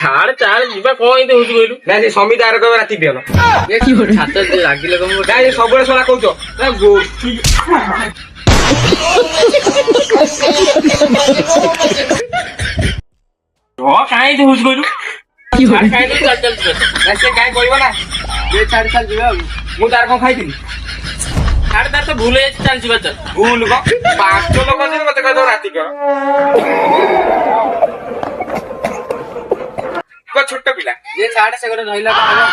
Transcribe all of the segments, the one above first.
ଛାଡ ଚାଲ ଯିବା କଣ ଏମିତି ହଉଛି କହିଲୁ? ନାଇଁ ସେ ସମିତା ଆର କହିବ ରାତି ପିଅନ ଛାତ ରାଗିଲେ କଣ ନାଇଁ ସବୁବେଳେ ଶଳା କହୁଛ ଗୋଷ୍ଠୀ କାହିଁ ଏମିତି ହଉଛି କହିଲୁ? ଛାଡ କାହିଁ ଚାଲ ଚାଲ ଯିବା। ନା ସେ କାହିଁ କହିବ ନା ଛାଡ ଚାଲ ଯିବା ଆଉ। ମୁଁ ତାର କଣ ଖାଇଥିଲି ଛାଡ ତାର ତ ଭୁଲ ହେଇଯାଇଛି ଚାଲ ଯିବା ଚାଲ। ଭୁଲ କଣ 5 ଲୋକ ଅଛନ୍ତି ମତେ କହିବ ରାତି କର ଛୋଟ ପିଲା ଛାଡ ସେ ଗୋଟେ ରହିଲା କଣ ହବ?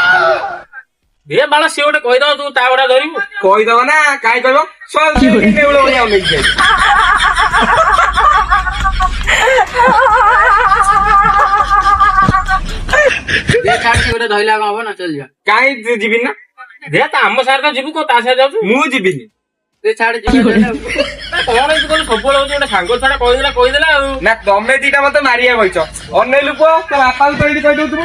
ଏ ବାଳ ସିଏ ଗୋଟେ କହିଦବ ତୁ ତା ଗୋଟା ଧରିବୁ। କହିଦବ ନା କାହିଁ କହିବ ଭଳିଆ ଅନେଇକି ଯାଇ ଛାଡ ସେ ଗୋଟେ ଧରିଲା କଣ ହବ ନା ଚାଲ ଯିବା। କାହିଁ ଯିବିନି ନା ତା ଆମ ସାର୍ ତ ଯିବୁ କଣ ତା ସାର୍ ଯାଉଛୁ? ମୁଁ ଯିବିନି ଛାଡ ଯିବା କଣ ଏମିତି କହିଲୁ? ସବୁବେଳେ ହଉଛି ଗୋଟେ ସାଙ୍ଗ ଛାଡା କହିଦେଲା ଆଉ। ନା ତମେ ଦିଟା ମତେ ମାରିବା କହିଛ ଅନେଇଲୁ ପୁଅ ତୋ ବାପାକୁ ତ ଏଇଠି କହିଦଉଥିବୁ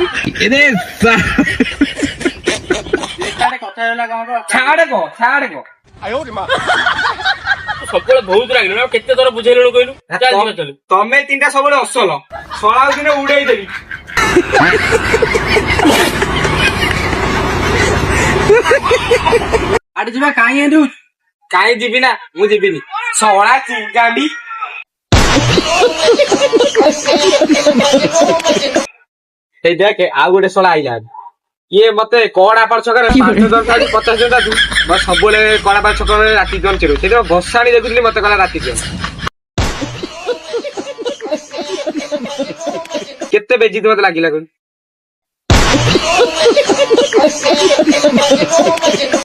କଥା ହେଲା କଣ ହବ? ଛାଡେ କଣ ସବୁବେଳେ ବହୁତ ରାଗିଲୁ ଆଉ କେତେ ଥର ବୁଝେଇଲୁ କହିଲୁ? ଚାଲ ଯିବା ଚାଲ। ତମେ ତିନିଟା ସବୁବେଳେ ଅସଲ ଶଳା ଦିନେ ଉଡେଇ ଦେବି ଆଡେ ଯିବା କାହିଁ ଏମିତି ହଉଛି? କାହିଁ ଯିବି ନା ମୁଁ ଯିବିନି ଶଳା ଚିଙ୍ଗାଣ୍ଡି ଏଇ ଦେଖେ ଆଉ ଗୋଟେ ଶଳା ଆଇଲା ଇଏ ମତେ କଡା ପାଳ ଛକରେ 5 ଜଣ 50 ଜଣ ତୁ ସବୁବେଳେ କଡା ପାଳ ଛକରେ ରାତି ଜନ ଚିରୁ ସେଇଟା ଭସାଣି ଦେଖୁଥିଲି ମତେ କହିଲା ରାତି ଜନ କେତେ ବେଜିତ ମତେ ଲାଗିଲା କହିଲୁ